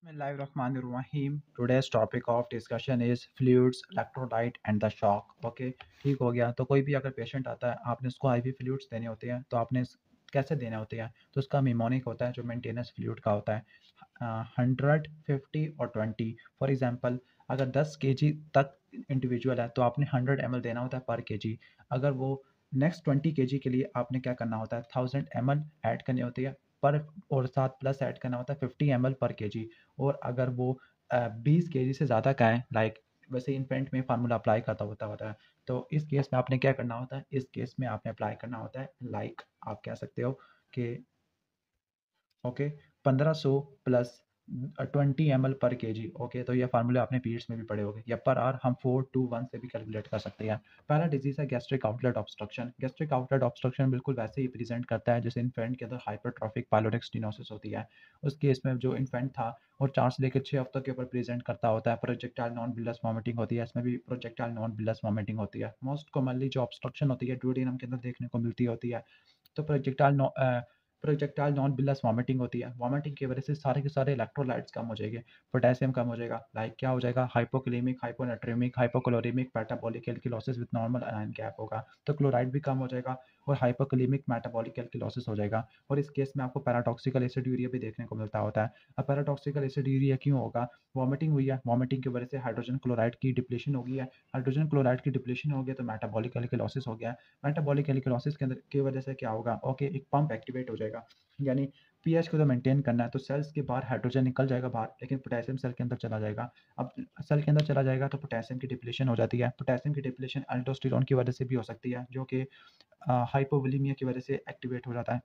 Bismillahirrahmanirrahim. Today's topic of discussion is fluids, electrolyte and the shock. Okay, ठीक हो गया। तो कोई भी अगर पेशेंट आता है, आपने उसको आईवी फ्लूइड्स देने होते हैं, तो आपने कैसे देने होते हैं? तो उसका मिमोनिक होता है जो मेंटेनेंस फ्लूइड का होता है 100, 50 और 20। फॉर एग्जांपल, अगर 10 केजी तक इंडिविजुअल है तो आपने 100 ml देना होता है पर केजी। अगर वो नेक्स्ट 20 केजी के लिए आपने क्या करना होता है, 1000 ml ऐड करनी होती है पर, और साथ प्लस ऐड करना होता है 50 ml पर केजी। और अगर वो 20 केजी से ज़्यादा का है, लाइक वैसे इन्फेंट में फार्मूला अप्लाई करता होता है, तो इस केस में आपने क्या करना होता है, इस केस में आपने अप्लाई करना होता है, लाइक आप कह सकते हो कि ओके 1500 प्लस 20 ml पर केजी। ओके, तो ये फार्मूले आपने पीरियड्स में भी पढ़े होंगे, या पर आर हम 4 to 1 से भी कैलकुलेट कर सकते हैं। पहला डिजीज है gastric outlet obstruction. Gastric outlet obstruction बिल्कुल वैसे ही प्रेजेंट करता है जैसे इन्फेंट के अंदर हाइपरट्रॉफिक पाइलोरिक स्टेनोसिस होती है। उस केस में जो इन्फेंट था वो 4 से लेकर 6 हफ्तों के ऊपर प्रेजेंट करता होता है। प्रोजेक्टाइल नॉन बिलस वॉमिटिंग होती है, इसमें भी प्रोजेक्टाइल नॉन बिलस वॉमिटिंग होती है। मोस्ट कॉमनली जो ऑब्स्ट्रक्शन होती है ड्यूडेनम के अंदर देखने को मिलती होती है। तो प्रोजेक्टाइल नॉन बिलस वॉमिटिंग होती है। वॉमिटिंग की वजह से सारे के सारे इलेक्ट्रोलाइट्स कम हो जाएंगे, पोटेशियम कम हो जाएगा, लाइक क्या हो जाएगा, hypokalemic, hyponatremic, hypochloremic, metabolic alkalosis with normal anion gap होगा। तो क्लोराइड भी कम हो जाएगा और हाइपोक्लेमिक मेटाबॉलिक एल्किलोसिस हो जाएगा। और इस केस में आपको पैराटॉक्सिकल एसिड्यूरिया भी देखने को मिलता होता है। अब पैराटॉक्सिकल एसिड्यूरिया क्यों होगा? वॉमिटिंग हुई है, वॉमिटिंग की वजह से हाइड्रोजन क्लोराइड की डिप्लेशन हो गई है। हाइड्रोजन क्लोराइड की डिप्लेशन हो गया तो मेटाबॉलिक एल्किलोसिस हो गया है। मेटाबॉलिक एल्किलोसिस के अंदर की वजह से क्या होगा, ओके, एक पंप एक्टिवेट हो जाएगा। यानी पीएच को तो मेंटेन करना है, तो सेल्स के बाहर हाइड्रोजन निकल जाएगा बाहर, लेकिन पोटेशियम सेल के अंदर चला जाएगा। अब सेल के अंदर चला जाएगा तो पोटेशियम की डिप्लेशन हो जाती है। पोटेशियम की डिप्लेशन अल्डोस्टेरोन की वजह से भी हो सकती है, जो कि हाइपोवोलेमिया की वजह से एक्टिवेट हो जाता है।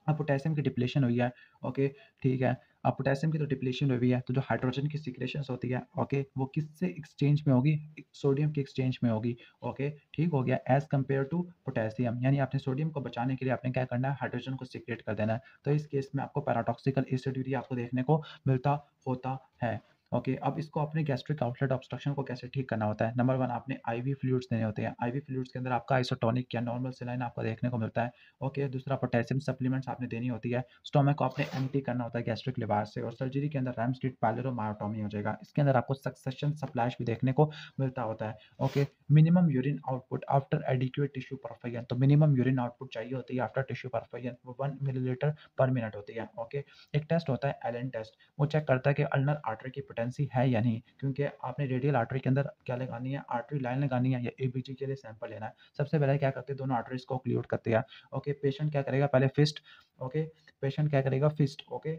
अब पोटेशियम की डिप्लेशन हुई है, ओके, ठीक है। अब पोटेशियम की तो डिप्लेशन हुई है, तो जो हाइड्रोजन की सीक्रेशंस होती है, ओके, वो किससे एक्सचेंज में होगी? सोडियम के एक्सचेंज में होगी। ओके, ठीक हो गया, एज कम्पेयर टू पोटेशियम। यानी आपने सोडियम को बचाने के लिए आपने क्या करना है, हाइड्रोजन को सीक्रेट कर देना है। तो इस केस में आपको पैराटॉक्सिकल एसिड्यूरिया आपको देखने को मिलता होता है। ओके, अब इसको अपने गैस्ट्रिक आउटलेट ऑब्स्ट्रक्शन को कैसे ठीक करना होता है? नंबर 1, आपने आईवी फ्लूइड्स देने होते हैं। आईवी फ्लूइड्स के अंदर आपका आइसोटोनिक या नॉर्मल सलाइन आपको देखने को मिलता है। ओके, दूसरा पोटेशियम सप्लीमेंट्स आपने देनी होती है। स्टोमक को आपने एम्प्टी करना होता है गैस्ट्रिक लिवर से। और सर्जरी के अंदर रैमस्टीड पायलोरोमायोटोमी हो जाएगा। इसके अंदर आपको सक्सेशन स्प्लैश भी देखने को मिलता होता है। Okay, minimum urine output after adequate tissue perfection. तो मिनिमम यूरिन आउटपुट चाहिए होती है आफ्टर टिश्यू परफेक्शन, वो 1 मिलीलीटर पर मिनट होती है। ओके, एक टेस्ट होता है एलन टेस्ट, वो चेक करता है कि अल्नर आर्टरी की पोटेंसी है या नहीं, क्योंकि आपने रेडियल आर्टरी के अंदर क्या लगानी है, आर्टरी लाइन लगानी है या एबीजी के लिए सैंपल लेना है। सबसे पहले क्या करते हैं, दोनों आर्टरीज को ओक्लूड करते हैं। ओके, पेशेंट क्या करेगा, पहले फिस्ट, ओके, पेशेंट क्या करेगा, फिस्ट, ओके,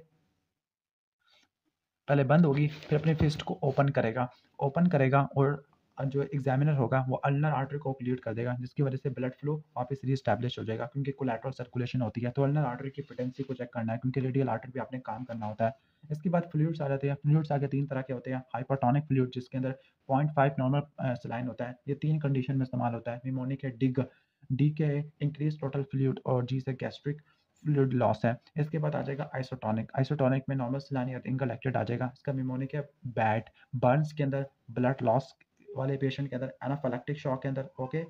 पहले बंद होगी, फिर अपने फिस्ट को ओपन करेगा, ओपन करेगा, और जो एग्जामिनर होगा वो अल्नर आर्टरी को ओक्लूड कर देगा, जिसकी वजह से ब्लड फ्लो वापस रीस्टैब्लिश हो जाएगा, क्योंकि कोलैटरल सर्कुलेशन होती है। तो अल्नर आर्टरी की पोटेंसी को चेक करना है, क्योंकि रेडियल आर्टरी पे आपने काम करना होता है। इसके बाद फ्लूइड्स आ जाते हैं। फ्लूइड्स आगे 3 तरह के होते हैं। हाइपरटोनिक फ्लूइड, जिसके अंदर 0.5 नॉर्मल सलाइन होता है, ये 3 कंडीशन में इस्तेमाल होता है। निमोनिक है, डिग, डी के इंक्रीज टोटल फ्लूइड, और जी से गैस्ट्रिक फ्लूइड लॉस है। इसके बाद आ जाएगा आइसोटोनिक। आइसोटोनिक में नॉर्मल सलाइन या रिंग कलेक्टेड आ जाएगा। इसका निमोनिक है, बैड, बर्न्स के अंदर, ब्लड लॉस वाले पेशेंट के अंदर, एनाफिलैक्टिक शॉक के अंदर, ओके,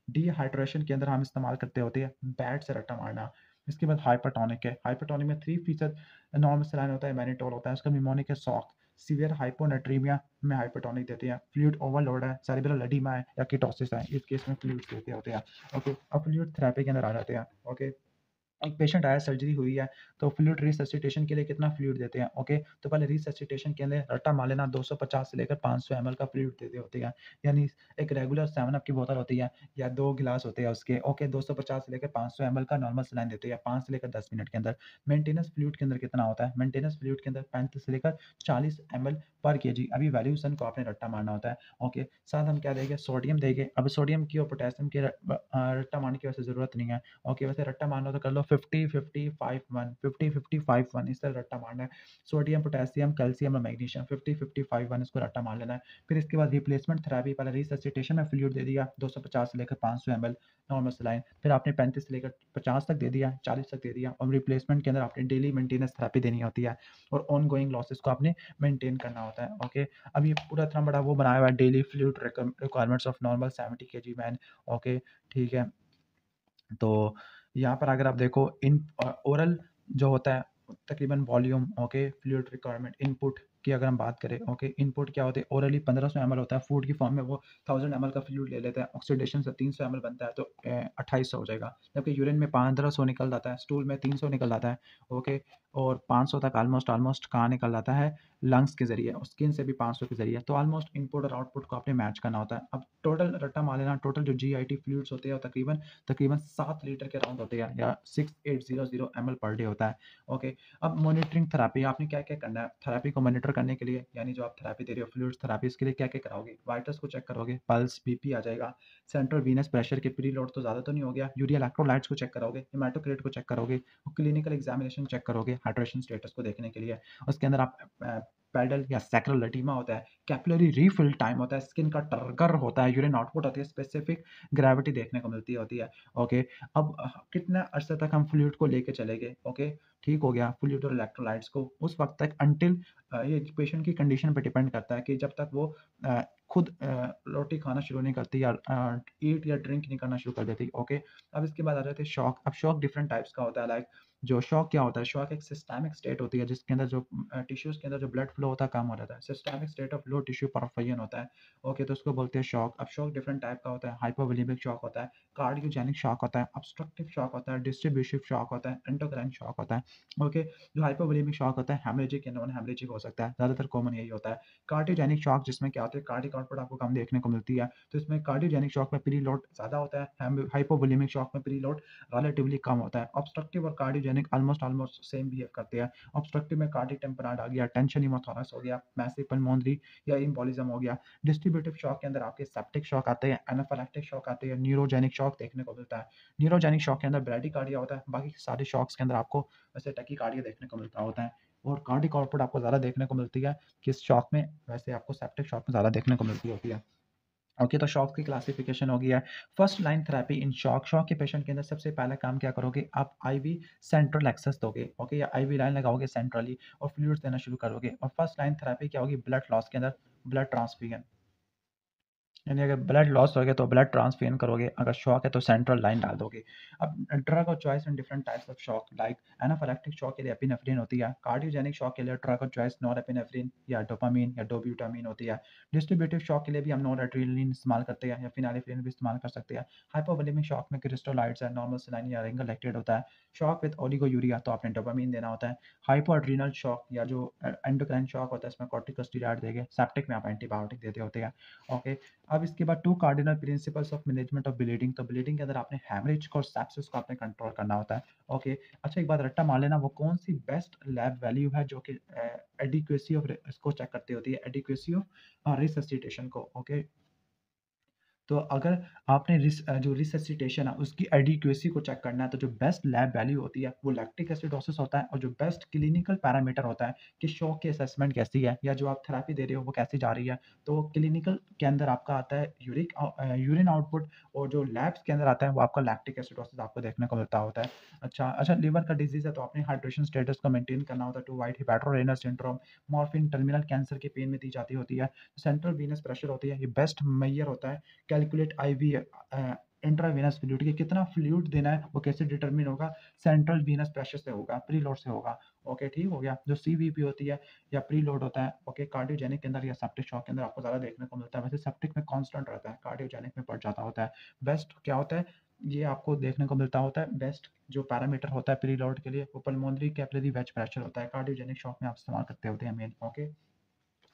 डिहाइड्रेशन के अंदर हम इस्तेमाल करते होते हैं बैड से रट्टा मारना। इसके बाद हाइपरटोनिक है। हाइपरटोनिक में 3% नॉर्मल सलाइन होता है, मैनिटोल होता है। उसका निमोनिक है, सॉक। सीवियर हाइपोनेट्रीमिया में हाइपरटोनिक देते हैं। फ्लूइड ओवरलोड है, सेरेब्रल एडिमा है या कीटोसिस है, इस केस में फ्लूइड देते होते हैं। ओके, अब फ्लूइड थेरेपी के अंदर आ जाते हैं। ओके, एक पेशेंट आया, सर्जरी हुई है, तो फ्लूइड रिससिटेशन के लिए कितना फ्लूइड देते हैं? ओके, तो पहले रिससिटेशन के लिए रट्टा मार लेना, 250 से लेकर 500 ml का फ्लूइड देते होते हैं। यानी एक रेगुलर 7 अप की बोतल होती है या 2 गिलास होते हैं उसके, ओके, 250 से लेकर 500 ml का नॉर्मल सलाइन देते हैं 5 से लेकर 10 मिनट के अंदर। मेंटेनेंस फ्लूइड के अंदर कितना होता है? मेंटेनेंस फ्लूइड के अंदर 35 से लेकर 40 ml पर केजी। अभी वैल्यूएशन को आपने रट्टा मारना होता है। ओके, साथ हम क्या देंगे, सोडियम देंगे। अब सोडियम की और पोटेशियम की रट्टा मारने की वैसे ज़रूरत नहीं है। ओके, वैसे रट्टा मारना तो कर लो 50 50 5 1 50 50 5 1, इस तरह रट्टा मारना है। सोडियम, पोटेशियम, कैल्शियम और मैग्नीशियम 50 50 5 1, इसको रट्टा मार लेना है। फिर इसके बाद रिप्लेसमेंट थेरेपी, पहले रिससिटेशन में फ्लूइड दे दिया 250 से लेकर 500 ml नॉर्मल सलाइन, फिर आपने 35 से लेकर 50 तक दे दिया, 40 तक दे दिया, और रिप्लेसमेंट के अंदर आपने डेली मेंटेनेंस थेरेपी देनी होती है, और ऑन गोइंग लॉसेस को आपने मेंटेन करना होता है। ओके, अब ये पूरा इतना बड़ा वो बनाया हुआ है, daily fluid requirements of normal 70 kg man. Okay, ठीक है। तो यहाँ पर अगर आप देखो इन ओरल जो होता है, तकरीबन volume, okay, fluid requirement, input की अगर हम बात करें, ओके, इनपुट क्या होते हैं, ओरली 1500 ml होता है, फूड की फॉर्म में वो 1000 ml का फ्लूइड ले लेते हैं, ऑक्सीडेशन से 300 ml बनता है, तो 2800 हो जाएगा, जबकि यूरिन में 1500 निकल जाता है, स्टूल में 300 निकल जाता है, ओके, और 500 तक ऑलमोस्ट कहाँ निकल जाता है, लंग्स के जरिए, और स्किन से भी 500 के जरिए, तो ऑलमोस्ट इनपुट और आउटपुट को आपने मैच करना होता है। अब टोटल रट्टा मार लेना, टोटल जो GIT फ्लूइड्स होते हैं वो तकरीबन तकरीबन 7 लीटर के राउंड होते हैं, या 6800 ml पर डे होता है, ओके। अब मॉनिटरिंग थेरेपी आपने क्या-क्या करना है? थेरेपी को मॉनिटर करने के लिए, यानी जो आप थेरेपी दे रहे हो फ्लूइड्स थेरेपी, इसके लिए क्या-क्या कराओगे? वाइटल्स को चेक करोगे, पल्स, बीपी आ जाएगा, सेंट्रल वीनस प्रेशर के प्रीलोड तो ज़्यादा तो नहीं हो गया, यूरिया इलेक्ट्रोलाइट्स को चेक करोगे, हेमाटोक्रिट को चेक करोगे, और क्लिनिकल एग्जामिनेशन चेक करोगे हाइड्रेशन स्टेटस को देखने के लिए। उसके अंदर आप पेडल या सैक्रल एडिमा होता है, कैपिलरी रीफिल टाइम होता है, स्किन का टर्गर होता है, यूरिन आउटपुट होती है, स्पेसिफिक ग्रेविटी देखने को मिलती होती है, ओके। अब कितना अरसे तक हम फ्लूइड को लेके चलेंगे, ओके, ठीक हो गया, फ्लूइड और इलेक्ट्रोलाइट्स को उस वक्त तक अंटिल ये पेशेंट की कंडीशन पे डिपेंड करता है कि जब तक वो खुद रोटी खाना शुरू नहीं करती, या ईट या ड्रिंक नहीं करना शुरू कर देती, ओके। अब इसके बाद आ जाते हैं शॉक। अब शॉक डिफरेंट टाइप्स का होता है, लाइक जो शॉक क्या होता है, शॉक एक सिस्टमिक स्टेट होती है जिसके अंदर जो टिश्यूज के अंदर जो ब्लड फ्लो होता है कम हो जाता है, systemic state of low tissue perfusion होता है, ओके, तो उसको बोलते हैं शॉक। अब शॉक डिफरेंट टाइप का होता है, हाइपोवोलेमिक शॉक होता है, कार्डियोजेनिक शॉक होता है, ऑब्स्ट्रक्टिव शॉक होता है, डिस्ट्रीब्यूटिव शॉक होता है, एंडोक्राइन शॉक होता है, ओके। जो हाइपोवोलेमिक शॉक होता है हेमरेजिक या नॉन हेमरेजिक हो सकता है, ज़्यादातर कॉमन यही होता है। कार्डियोजेनिक शॉक जिसमें क्या होता है, कार्डियक आउटपुट आपको कम देखने को मिलती है, तो इसमें कार्डियोजेनिक शॉक में प्रीलोड ज़्यादा होता है, हाइपोवोलेमिक शॉक में प्रीलोड रिलेटिवली कम होता है। ऑब्स्ट्रक्टिव और cardiogenic almost almost same behave करते हैं। ऑब्स्ट्रक्टिव में कार्डियक टेम्पराइड आ गया, टेंशन हीमोथोरक्स हो गया, मैसिव पल्मोनरी या एम्बोलिज्म हो गया। डिस्ट्रीब्यूटिव शॉक के अंदर आपके सेप्टिक शॉक आते हैं, एनाफिलैक्टिक शॉक आते हैं, न्यूरोजेनिक शॉक देखने को मिलता है। न्यूरोजेनिक शॉक के अंदर ब्रैडीकार्डिया होता है, बाकी सारे शॉक्स के अंदर आपको वैसे टैकीकार्डिया देखने को मिलता होता है, और कार्डियक आउटपुट आपको ज़्यादा देखने को मिलती है किस शॉक में, वैसे आपको सेप्टिक शॉक में ज़्यादा देखने को मिलती होती है। ओके, तो शॉक की क्लासिफिकेशन हो गई है। First line therapy in shock, shock के पेशेंट के अंदर सबसे पहला काम क्या करोगे, आप आईवी सेंट्रल एक्सेस दोगे, ओके, या आईवी लाइन लगाओगे सेंट्रली और फ्लूइड्स देना शुरू करोगे, और फर्स्ट लाइन थेरेपी क्या होगी, ब्लड लॉस के अंदर ब्लड ट्रांसफ्यूजन, यानी अगर ब्लड लॉस हो गया तो ब्लड ट्रांसफ्यूजन करोगे, अगर शॉक है तो सेंट्रल लाइन डाल दोगे। अब ड्रग और choice in different types of shock, like anaphylactic shock के लिए एपिनेफ्रिन होती है, कार्डियोजेनिक शॉक के लिए ड्रग और चॉइस नॉरएपिनेफ्रिन या डोपामाइन या डोब्यूटामाइन होती है। डिस्ट्रीब्यूटिव शॉक के लिए भी हम नॉरएड्रेनालिन इस्तेमाल करते हैं, या फिनाइल्फ्रिन भी इस्तेमाल कर सकते हैं। हाइपोवोलेमिक शॉक में क्रिस्टोलाइड्स है, नॉर्मल सलाइन या रिंगर लैक्टेट होता है। शॉक विद ओलिगोयूरिया तो आपने डोपामाइन देना होता है। हाइपोएड्रिनल शॉक या जो एंडोक्राइन शॉक होता है, इसमें कॉर्टिकोस्टेरॉइड देंगे, सेप्टिक में आप एंटीबायोटिक देते होते हैं, ओके। अब इसके बाद 2 cardinal principles of management of bleeding, तो ब्लीडिंग के अंदर आपने हेमरेज और सेप्सिस को आपने कंट्रोल करना होता है, ओके। अच्छा, एक बात रट्टा मार लेना, वो कौन सी बेस्ट लैब वैल्यू है जो कि एडिक्वेसी ऑफ इसको चेक करती होती है, एडिक्वेसी ऑफ रिससिटेशन को, ओके। तो अगर आपने जो रिससिटेशन है उसकी एडिक्वेसी को चेक करना है, तो जो बेस्ट लैब वैल्यू होती है वो लैक्टिक एसिडोसिस होता है, और जो बेस्ट क्लिनिकल पैरामीटर होता है कि शॉक की असेसमेंट कैसी है, या जो आप थेरेपी दे रहे हो वो कैसी जा रही है, तो क्लिनिकल के अंदर आपका आता है यूरिन आउटपुट, और जो लैब्स के अंदर आता है वो आपका लैक्टिक एसिडोसिस आपको देखने को मिलता होता है। अच्छा, लिवर का डिजीज़ है तो आपने हाइड्रेशन स्टेटस को मेंटेन करना होता है, to white hepatorenal syndrome, morphine terminal cancer के पेन में दी जाती होती है। सेंट्रल वीनस प्रेशर होती है, ये बेस्ट मेजर होता है। कैलकुलेट आईवी इंट्रावेनस फ्लूइड कि कितना फ्लूइड देना है, वो कैसे डिटरमिन होगा, सेंट्रल वीनस प्रेशर से होगा, प्रीलोड से होगा, ओके, ठीक हो गया। जो सीवीपी होती है या प्रीलोड होता है, ओके, कार्डियोजेनिक के अंदर या सेप्टिक शॉक के अंदर आपको ज़्यादा देखने को मिलता है, वैसे सेप्टिक में कांस्टेंट रहता है, कार्डियोजेनिक में बढ़ जाता होता है। बेस्ट क्या होता है, ये आपको देखने को मिलता होता है, बेस्ट जो पैरामीटर होता है प्रीलोड के लिए वो पल्मोनरी कैपिलरी वेज प्रेशर होता है, कार्डियोजेनिक शॉक में आप इस्तेमाल करते होते हैं मेन, ओके,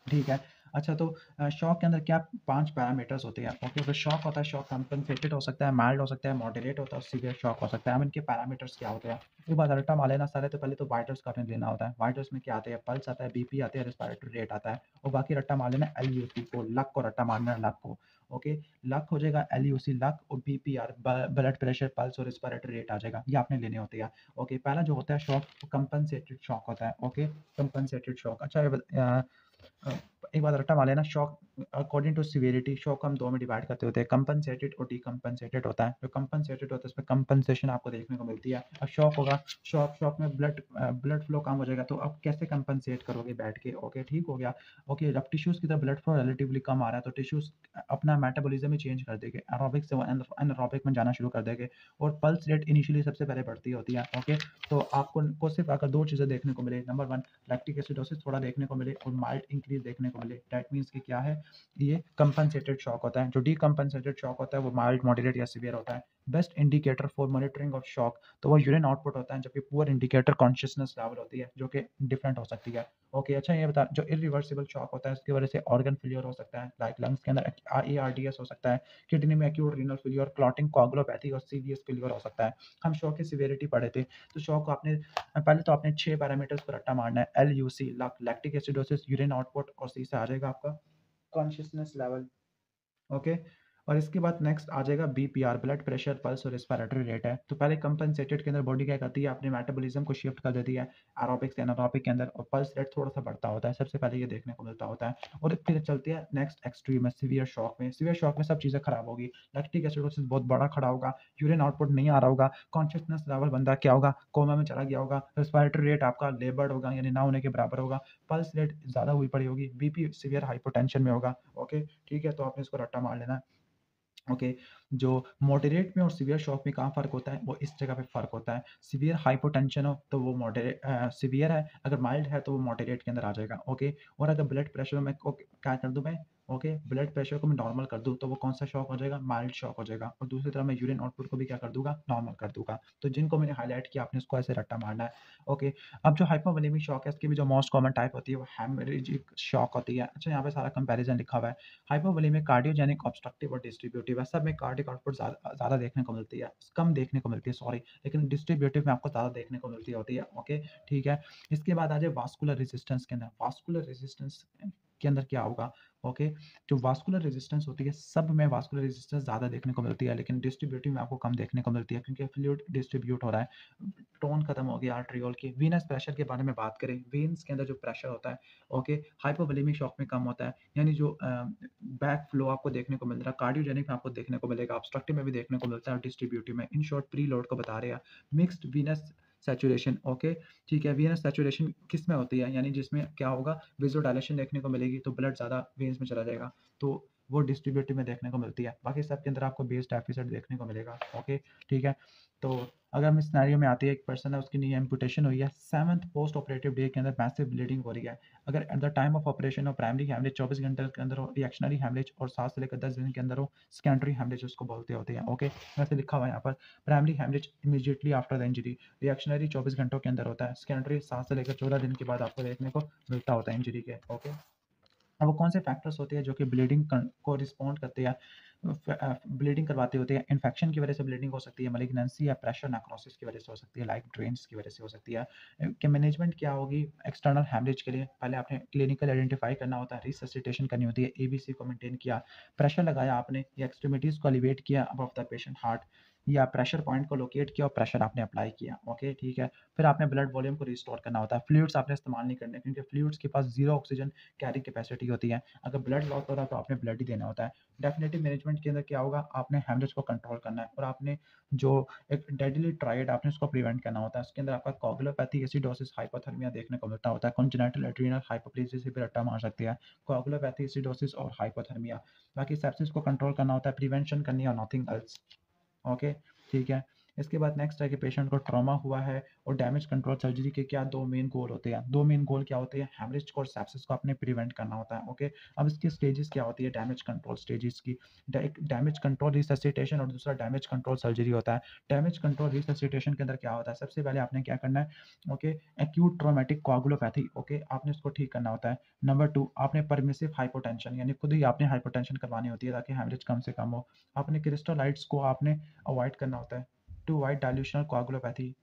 ठीक है। अच्छा, तो शॉक के अंदर क्या 5 पैरामीटर्स होते हैं, ओके। तो शॉक होता है, शॉक कंपनसेटेड हो सकता है, माइल्ड हो सकता है, मॉडरेट होता है, सीवियर शॉक हो सकता है। अब इनके पैरामीटर्स क्या होते हैं, एक बार अल्ट्रा मान लेना सारे, तो पहले तो वाइटल्स का आपने लेना होता है। वाइटल्स में क्या आते हैं, पल्स आता है, बीपी आते हैं, रेस्पिरेटरी रेट आता है, और बाकी रट्टा मान लेना एलयूसी को, लक को रट्टा मारना है, लक को, ओके। लक हो जाएगा एलयूसी लक, और बीपीआर ब्लड प्रेशर, पल्स और रेस्पिरेटरी रेट आ जाएगा, ये आपने लेने होते हैं, ओके। पहला जो होता है शॉक कंपनसेटेड शॉक होता है, ओके, कंपनसेटेड शॉक। अच्छा, अ, एक बात रट्टा मार लेना, shock according to severity shock हम 2 में डिवाइड करते होते हैं, कंपनसेटेड और डीकंपनसेटेड होता है। जो कंपनसेटेड होता है उसमें कंपनसेशन आपको देखने को मिलती है। अब शॉक होगा, शॉक में ब्लड फ्लो कम हो जाएगा, तो अब कैसे कंपनसेट करोगे बैठ के? ओके, ठीक हो गया। ओके, जब टिश्यूज़ की तरफ ब्लड फ्लो रिलेटिवली कम आ रहा है तो टिश्यूज़ अपना मेटाबॉलिज्म ही चेंज कर देंगे, एरोबिक से एनारोबिक में जाना शुरू कर देंगे और पल्स रेट इनिशियली सबसे पहले बढ़ती होती है। ओके, तो आपको सिर्फ अगर 2 चीज़ें देखने को मिले, नंबर 1 लैक्टिक एसिडोसिस थोड़ा देखने को मिले और माइल्ड इंक्रीज़ देखने को मिले, दैट मीन्स कि क्या है, ये कंपनसेटेड शॉक होता है। जो डीकंपनसेटेड शॉक होता है वो माइल्ड, मॉडरेट या सीवियर होता है। Best indicator for monitoring of shock तो वो यूरिन आउटपुट होता है, जबकि पुअर इंडिकेटर कॉन्शियसनेस लेवल होती है, जो कि डिफरेंट हो सकती है। ओके, अच्छा ये बता, जो इरिवर्सिबल शॉक होता है उसकी वजह से ऑर्गन फेलियर हो सकता है, लाइक लंग्स के अंदर ARDS हो सकता है, किडनी में एक्यूट रीनल फेलियर, क्लॉटिंग, कोआगुलोपैथी और सीवियस फेलियर हो सकता है। हम शॉक की सीवियरिटी पढ़े थे, तो शॉक को आपने पहले तो आपने 6 पैरामीटर्स पर रट्टा मारना है, LUC lactic acidosis, urine output और C से आ जाएगा आपका कॉन्शियसनेस लेवल। ओके, और इसके बाद नेक्स्ट आ जाएगा बीपीआर, ब्लड प्रेशर, पल्स और रेस्पिरेटरी रेट है। तो पहले कंपनसेटेड के अंदर बॉडी क्या करती है, अपने मेटाबॉलिज्म को शिफ्ट कर देती है एरोबिक से एनारोबिक के अंदर, और पल्स रेट थोड़ा सा बढ़ता होता है, सबसे पहले ये देखने को मिलता होता है। और फिर चलती है नेक्स्ट एक्सट्रीम में, सीवियर शॉक में। सीवियर शॉक में सब चीज़ें खराब होगी, लैक्टिक एसिडोसिस बहुत बड़ा खड़ा होगा, यूरिन आउटपुट नहीं आ रहा होगा, कॉन्शियसनेस लेवल बंदा क्या होगा, कोमा में चला गया होगा, रेस्पिरेटरी रेट आपका लेबर्ड होगा यानी ना होने के बराबर होगा, पल्स रेट ज़्यादा हुई पड़ी होगी, बीपी सीवियर हाइपोटेंशन में होगा। ओके, ठीक है, तो आपने इसको रट्टा मार लेना है। ओके, जो मॉडरेट में और सीवियर शॉक में कहाँ फ़र्क होता है, वो इस जगह पे फ़र्क होता है। सीवियर हाइपोटेंशन हो तो वो सीवियर है, अगर माइल्ड है तो वो मॉडरेट के अंदर आ जाएगा। ओके, और अगर ब्लड प्रेशर में ओके क्या कर दूँ मैं, ओके, ब्लड प्रेशर को मैं नॉर्मल कर दूँ तो वो कौन-सा शॉक हो जाएगा, माइल्ड शॉक हो जाएगा, और दूसरी तरफ मैं यूरिन आउटपुट को भी क्या कर दूँगा, नॉर्मल कर दूँगा। तो जिनको मैंने हाइलाइट किया आपने इसको ऐसे रट्टा मारना है। ओके, अब जो हाइपोवोलेमिक शॉक है इसकी भी जो मोस्ट कॉमन टाइप होती है वो हेमरेजिक शॉक होती है। अच्छा, यहाँ पे सारा कंपैरिज़न लिखा हुआ है। हाइपोवोलेमिक कार्डियोजेनिक ऑब्स्ट्रक्टिव और डिस्ट्रीब्यूटिव है, सब में कार्डियक आउटपुट ज़्यादा देखने को मिलती है, कम देखने को मिलती है सॉरी, लेकिन डिस्ट्रीब्यूटिव में आपको ज़्यादा देखने को मिलती होती है। ओके, ठीक है, इसके बाद आ जाए वास्कुलर रेजिस्टेंस के अंदर। वास्कुलर रेजिस्टेंस के अंदर क्या होगा, ओके, जो वास्कुलर रेजिस्टेंस होती है सब में वास्कुलर रेजिस्टेंस ज़्यादा देखने को मिलती है, लेकिन डिस्ट्रीब्यूटिव में आपको कम देखने को मिलती है क्योंकि फ्लूइड डिस्ट्रीब्यूट हो रहा है, टोन खत्म हो गया आर्टरियोल की। वीनस प्रेशर के बारे में बात करें, वेन्स के अंदर जो प्रेशर होता है, ओके, हाइपोवोलेमिक शॉक में कम होता है, यानी जो बैक फ्लो आपको देखने को मिल रहा है, कार्डियोजेनिक में आपको देखने को मिलेगा, ऑब्स्ट्रक्टिव में भी देखने को मिलता है और डिस्ट्रीब्यूटिव में। इन शॉर्ट प्री लोड को बता रहे हैं। मिक्स्ड वीनस सैचुरेशन, ओके, ठीक है, वीनस सैचुरेशन किस में होती है, यानी जिसमें क्या होगा, वेज़ोडायलेशन देखने को मिलेगी तो ब्लड ज़्यादा वेन्स में चला जाएगा, तो वो डिस्ट्रीब्यूटिव में देखने को मिलती है। बाकी सब के अंदर आपको बेस डेफिसिट देखने को मिलेगा। ओके, ठीक है, तो अगर हम इस सिनेरियो में आते हैं, एक पर्सन है उसकी नी एम्पुटेशन हुई है, 7th पोस्ट ऑपरेटिव डे के अंदर मैसिव ब्लीडिंग हो रही है, अगर at the time of operation of primary haemorrhage 24 घंटे के अंदर हो, रिएक्शनरी हेमरेज और 7 से लेकर 10 दिन के अंदर हो, सेकेंडरी हेमरेज उसको बोलते होते हैं। ओके, वैसे लिखा हुआ है यहाँ पर, primary haemorrhage immediately after the injury, reactionary 24 घंटों के अंदर होता है, सेकेंडरी 7 से लेकर 14 दिन के बाद आपको देखने को मिलता होता है इंजरी के। ओके, अब वो कौन से फैक्टर्स होते हैं जो कि ब्लीडिंग को रिस्पॉन्ड करते हैं, ब्लीडिंग करवाते होते हैं, इन्फेक्शन की वजह से ब्लीडिंग हो सकती है, मलिग्नेंसी या प्रेशर नेक्रोसिस की वजह से हो सकती है, लाइक ड्रेन्स की वजह से हो सकती है। कि मैनेजमेंट क्या होगी एक्सटर्नल हैमरेज के लिए, पहले आपने क्लिनिकल आइडेंटिफाई करना होता है, रिससिटेशन करनी होती है, ABC को मेंटेन किया, प्रेशर लगाया आपने या एक्सट्रीमिटीज़ को एलिवेट किया अबव द पेशेंट हार्ट, या प्रेशर पॉइंट को लोकेट किया और प्रेशर आपने अप्लाई किया। ओके, ठीक है, फिर आपने ब्लड वॉल्यूम को रिस्टोर करना होता है, फ्लूइड्स आपने इस्तेमाल नहीं करने क्योंकि फ्लूइड्स के पास जीरो ऑक्सीजन कैरी कैपेसिटी होती है, अगर ब्लड लॉस हो रहा है तो आपने ब्लड ही देना होता है। डेफिनेटिव मैनेजमेंट के अंदर क्या होगा, आपने हेमरेज को कंट्रोल करना है और आपने जो एक डेडली ट्रायड आपने उसको प्रिवेंट करना होता है, उसके अंदर आपका कोगुलोपैथी, एसिडोसिस, हाइपोथर्मिया देखने को मिलता होता है, कंजेनिटल एड्रिनल हाइपोप्लेसिया से भी रट्टा मार सकते हैं, कोगुलोपैथी, एसिडोसिस और हाइपोथर्मिया। बाकी सेप्सिस को कंट्रोल करना होता है, प्रिवेंशन करनी है और नथिंग एल्स। ओके, ठीक है, इसके बाद नेक्स्ट है कि पेशेंट को ट्रॉमा हुआ है और डैमेज कंट्रोल सर्जरी के क्या दो मेन गोल होते हैं, दो मेन गोल क्या होते हैं, हेमरेज को और सेप्सिस को आपने प्रिवेंट करना होता है। ओके, अब इसकी स्टेजेस क्या होती है डैमेज कंट्रोल स्टेजेस की, एक डैमेज कंट्रोल रिससिटेशन और दूसरा डैमेज कंट्रोल सर्जरी होता है। डैमेज कंट्रोल रिससिटेशन के अंदर क्या होता है, सबसे पहले आपने क्या करना है, okay, acute traumatic coagulopathy, okay, आपने इसको ठीक करना होता है। नंबर 2 आपने परमिसिव हाइपोटेंशन, यानी खुद ही आपने हाइपोटेंशन करवानी होती है ताकि हेमरेज कम से कम हो। आपने क्रिस्टलाइट्स को आपने अवॉइड करना होता है टू अवॉइड डाइल्यूशनल कोआगुलोपैथी।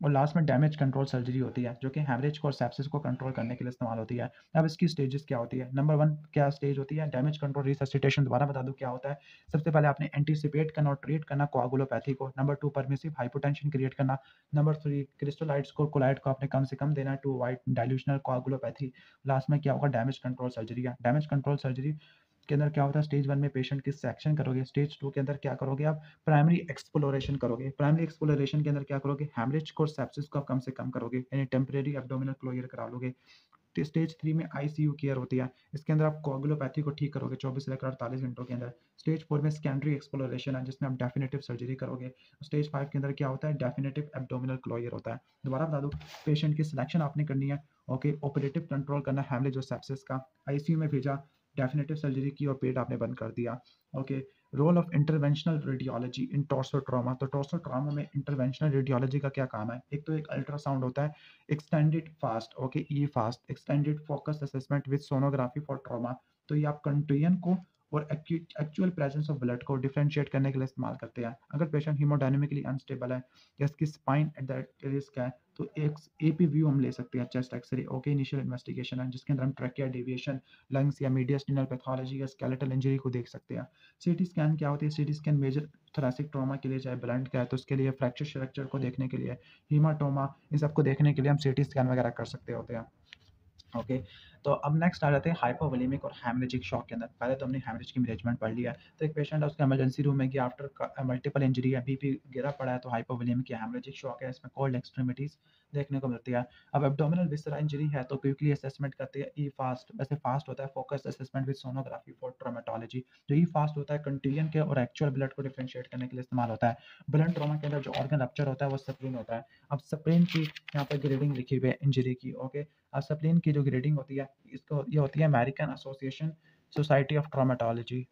और लास्ट में डैमेज कंट्रोल सर्जरी होती है, जो कि हेमरेज को और सेप्सिस को कंट्रोल करने के लिए इस्तेमाल होती है। अब इसकी स्टेजेस क्या होती है? नंबर 1 क्या स्टेज होती है? डैमेज कंट्रोल रिससिटेशन, दोबारा बता दूँ क्या होता है? सबसे पहले आपने एंटीसिपेट करना और ट्रीट करना कोआगुलोपैथी को। नंबर 2 परमिसिव हाइपोटेंशन क्रिएट करना। नंबर 3 क्रिस्टोलाइट्स को कोलाइट को आपने कम से कम देना है टू अवॉइड डाइल्यूशनल कोआगुलोपैथी। लास्ट में क्या होगा? डैमेज कंट्रोल सर्जरी है। डैमेज कंट्रोल सर्जरी के अंदर क्या होता है? स्टेज 1 में पेशेंट की सेक्शन करोगे, स्टेज 2 के अंदर क्या करोगे आप? प्राइमरी एक्सप्लोरेशन करोगे। प्राइमरी एक्सप्लोरेशन के अंदर क्या करोगे? हेमरेज को और सेप्सिस को आप कम से कम करोगे, यानी टेम्परेरी एब्डोमिनल क्लोजर करा लोगे। तो स्टेज 3 में आईसीयू केयर होती है। इसके अंदर आप कोआगुलोपैथी को ठीक करोगे 24 से लेकर 48 घंटों के अंदर। स्टेज 4 में सेकेंडरी एक्सप्लोरेशन है, जिसमें आप डेफिनेटिव सर्जरी करोगे। स्टेज 5 के अंदर क्या होता है? डेफिनेटिव एब्डोमिनल क्लोजर होता है। दोबारा बता दूं, पेशेंट की सिलेक्शन आपने करनी है, ओके, ऑपरेटिव कंट्रोल करना है हेमरेज और सेप्सिस का, आईसीयू में भेजा, डेफिनेटिव सर्जरी की और पेट आपने बंद कर दिया। Okay, role of interventional radiology in torso trauma. तो टॉर्सो ट्रॉमा में इंटरवेंशनल रेडियोलॉजी का क्या काम है? एक तो एक अल्ट्रासाउंड होता है, extended fast, okay, E fast extended focus assessment with sonography for trauma. तो ये आप कंट्यूजन को और एक्चुअल प्रेजेंस ऑफ ब्लड को डिफरेंशिएट करने के लिए इस्तेमाल करते हैं। अगर पेशेंट हीमोडायनेमिकली अनस्टेबल है या इसकी स्पाइन एट द रिस्क है, तो एक एपी व्यू हम ले सकते हैं, chest x ray, okay, initial investigation है, जिसके अंदर हम ट्रैकिया डेविएशन, लंग्स या मीडियस्टिनल पैथोलॉजी या स्केलेटल इंजरी को देख सकते हैं। सीटी स्कैन क्या होती है? CT scan major thoracic trauma के लिए, चाहे ब्लंट का है तो उसके लिए, फ्रैक्चर स्ट्रक्चर को देखने के लिए, हीमाटोमा, इन सबको देखने के लिए हम सीटी स्कैन वगैरह कर सकते होते हैं। ओके, तो अब नेक्स्ट आ जाते हैं हाइपोवोलेमिक और हेमरेजिक शॉक के अंदर। पहले तो हमने हेमरेज की मैनेजमेंट पढ़ लिया है। तो एक पेशेंट है, उसका इमरजेंसी रूम में गया, आफ्टर मल्टीपल इंजरी है, बीपी गिरा पड़ा है, तो हाइपोवोलेमिक या हेमरेजिक शॉक है। इसमें कोल्ड एक्सट्रीमिटीज देखने को मिलती है। अब एब्डोमिनल विसरा इंजरी है तो क्विकली असेसमेंट करते हैं ई फास्ट, वैसे फास्ट होता है focus assessment with sonography for traumatology. जो ई फास्ट होता है कंट्यूजन के और एक्चुअल ब्लड को डिफरेंशिएट करने के लिए इस्तेमाल होता है। ब्लड ट्रॉमा के अंदर जो ऑर्गन रप्चर होता है वो स्प्लीन होता है। अब स्प्लीन की यहाँ पर ग्रेडिंग लिखी हुई है इंजरी की, ओके। अब स्प्लीन की जो ग्रेडिंग होती है, इसको ये होती है American association society of traumatology,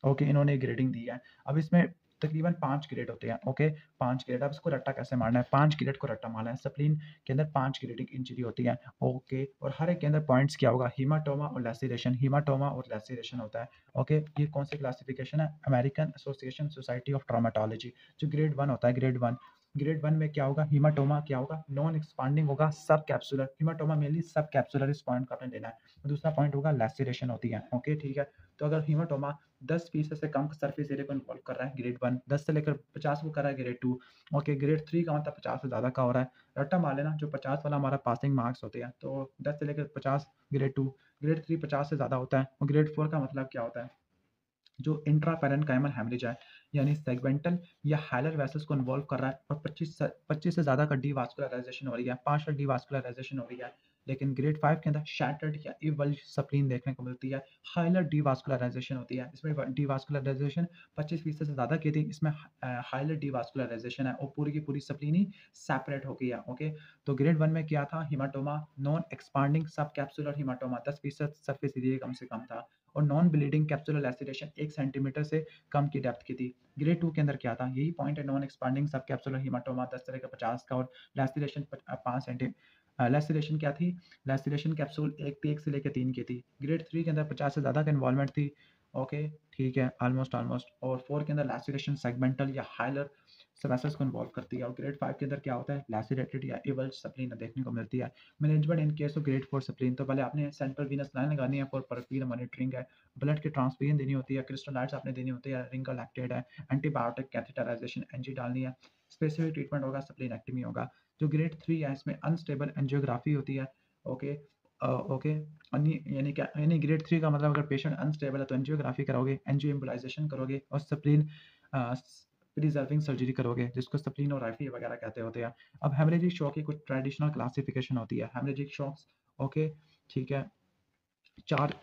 okay, इन्होंने ग्रेडिंग दी है। अब इसमें तकरीबन 5 ग्रेड होते हैं, ओके, 5 ग्रेड। अब इसको रट्टा कैसे मारना है? 5 ग्रेड को रट्टा मारना है। स्प्लीन के अंदर 5 ग्रेडिंग इंजरी होती है, ओके, और हर एक के अंदर पॉइंट्स क्या होगा? हीमाटोमा और लैसिरेशन, हीमाटोमा और लैसिरेशन होता है, ओके। ये कौन सी क्लासिफिकेशन है? American association society of traumatology. जो ग्रेड 1 होता है, ग्रेड 1, ग्रेड 1 में क्या होगा? हीमाटोमा क्या होगा? नॉन एक्सपांडिंग होगा, सब कैप्सुलर। हीमाटोमा मेनली सब कैप्सुलर, इस पॉइंट को आपने लेना है। दूसरा पॉइंट होगा लैसिरेशन होती है, ओके, ठीक है। तो अगर हीमाटोमा 10% से कम सरफेस एरिया को इन्वॉल्व कर रहा है, ग्रेड 1, 10 से लेकर 50 को कर रहा है, ग्रेड 2, ओके। ग्रेड 3 का मतलब 50 से ज़्यादा का हो रहा है, रट्टा मार लेना। जो 50 वाला हमारा पासिंग मार्क्स होते हैं, तो 10 से लेकर 50 ग्रेड 2, ग्रेड 3 50 से ज़्यादा होता है, और ग्रेड 4 का मतलब क्या होता है? जो इंट्रापेरेन्काइमल हेमरेज है, यानी सेगमेंटल या हाइलर वेसल्स को इन्वॉल्व कर रहा है, और 25 से ज़्यादा का डीवास्कुलराइजेशन हो रही है, पार्शियल डीवास्कुलराइजेशन हो रही है। लेकिन ग्रेड 5 के अंदर शैटर्ड या इवल्ज स्प्लीन देखने को मिलती है, हाइलर डीवास्कुलराइजेशन होती है। इसमें डीवास्कुलराइजेशन 25% से ज़्यादा की थी, इसमें हाइलर डीवास्कुलराइजेशन है और पूरी की पूरी स्प्लीन ही सेपरेट हो गई है, ओके। तो ग्रेड 1 में क्या था? हीमाटोमा, नॉन एक्सपांडिंग सब कैप्सुलर हीमाटोमा, 10% सरफेस एरिया कम से कम था, और नॉन ब्लीडिंग कैप्सुलर लैसिरेशन 1 सेंटीमीटर से कम की डेप्थ की थी। ग्रेड 2 के अंदर क्या था? यही पॉइंट है, नॉन एक्सपांडिंग सब कैप्सुलर हीमाटोमा 10 से लेकर 50 का, और लैसिरेशन 5 सेंटी लैसिरेशन क्या थी? लैसिरेशन कैप्सूल 1 से लेकर 3 की थी। ग्रेड 3 के अंदर 50 से ज़्यादा का इन्वॉल्वमेंट थी, ओके, ठीक है, ऑलमोस्ट ऑलमोस्ट। और 4 के अंदर लैसिरेशन सेगमेंटल या हाइलर वेसल्स को इन्वॉल्व करती है, और ग्रेड 5 के अंदर क्या होता है? लैसिरेटेड या इवल्ज स्प्लीन देखने को मिलती है। Management in case of grade 4 spleen, तो पहले आपने सेंट्रल वीनस लाइन लगानी है फॉर परफीड मॉनिटरिंग है, ब्लड की ट्रांसफ्यूजन देनी होती है, क्रिस्टलाइट्स आपने देनी होती है, रिंग लैक्टेड है, एंटीबायोटिक कैथेटराइजेशन एनजी डालनी है, स्पेसिफिक ट्रीटमेंट होगा, स्प्लीनेक्टमी होगा। जो ग्रेड 3 है, इसमें अनस्टेबल एंजियोग्राफी होती है, ओके, ओके, यानी क्या? यानी ग्रेड 3 का मतलब अगर पेशेंट अनस्टेबल है तो एंजियोग्राफी कराओगे, एंजियो एम्बोलाइजेशन करोगे, और स्प्लीन प्रिजर्विंग सर्जरी करोगे, जिसको स्प्लीन और राइफी वगैरह कहते होते हैं। अब हेमरेजिक शॉक की कुछ ट्रेडिशनल क्लासिफिकेशन होती है। हेमरेजिक शॉक्स, ओके, ठीक है, 4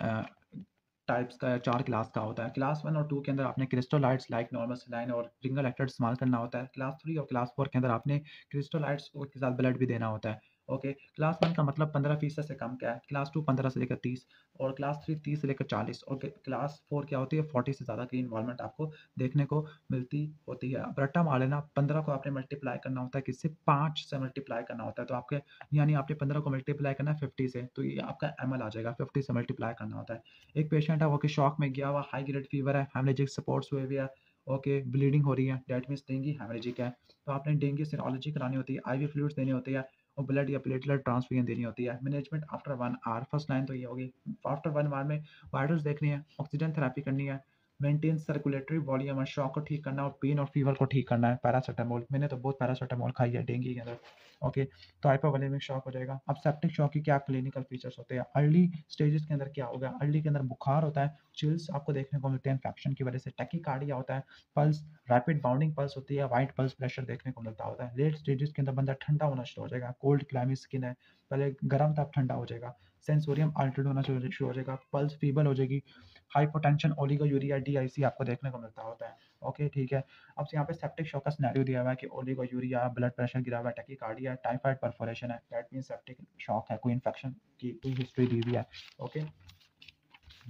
टाइप्स का, 4 क्लास का होता है। क्लास 1 और 2 के अंदर आपने क्रिस्टोलाइट्स लाइक नॉर्मल सलाइन और रिंगल एक्टेड इस्तेमाल करना होता है। क्लास 3 और क्लास 4 के अंदर आपने क्रिस्टोलाइट्स के साथ ब्लड भी देना होता है, ओके। क्लास 1 का मतलब 15% से कम का है, क्लास 2 15 से लेकर 30, और क्लास 3 30 से लेकर 40, और क्लास 4 क्या होती है? 40 से ज़्यादा की इन्वॉल्वमेंट आपको देखने को मिलती होती है। अब रट्टा मार लेना, 15 को आपने मल्टीप्लाई करना होता है किससे? 5 से मल्टीप्लाई करना होता है, तो आपके, यानी आपने 15 को मल्टीप्लाई करना है 50 से, तो ये आपका ml आ जाएगा, 50 से मल्टीप्लाई करना होता है। एक पेशेंट है, वो कि शॉक में गया हुआ, हाई ग्रेड फीवर है, हेमरेजिक सपोर्ट्स हुए हुए है, ओके, ब्लीडिंग हो रही है, दैट मीन्स डेंगू हेमरेजिक है। तो आपने डेंगू सीरोलॉजी करानी होती है, आईवी फ्लूइड्स देने होते हैं और ब्लड या प्लेटलेट ट्रांसफ्यूजन देनी होती है। Management after 1 hour, first line तो ये होगी। आफ्टर 1 आवर में वाइटल्स देखनी है, ऑक्सीजन थेरेपी करनी है, मेंटेन सर्कुलेटरी वॉल्यूम और शॉक को ठीक करना और पेन और फीवर को ठीक करना है। पैरासिटामोल, मैंने तो बहुत पैरासिटामोल खाई है डेंगू के अंदर। ओके, तो हाइपोवोलेमिक शॉक हो जाएगा। अब सेप्टिक शॉक के क्या क्लिनिकल फीचर्स होते हैं? अर्ली स्टेजेस के अंदर क्या होगा? अर्ली के अंदर बुखार होता है, चिल्स आपको देखने को मिलते हैं इन्फेक्शन की वजह से, टैकीकार्डिया होता है, पल्स रैपिड बाउंडिंग पल्स होती है, वाइट पल्स प्रेशर देखने को मिलता होता है। लेट स्टेजेस के अंदर बंदा ठंडा होना शुरू हो जाएगा, कोल्ड क्लाइमेट स्किन है, पहले गर्म था अब ठंडा हो जाएगा, सेंसोरियम अल्टर्ड होना शुरू हो जाएगा, पल्स फीबल हो जाएगी, हाइपोटेंशन, ओलिगोयूरिया, डीआईसी आपको देखने को मिलता होता है। ओके, ठीक है। अब यहाँ पे सेप्टिक शॉक का सिनेरियो दिया हुआ है कि ओलिगोयूरिया, ब्लड प्रेशर गिरा हुआ है, टैकीकार्डिया, टाइफाइड परफोरेशन है, दैट मींस सेप्टिक शॉक है, कोई इन्फेक्शन की कोई हिस्ट्री दी हुई है। ओके,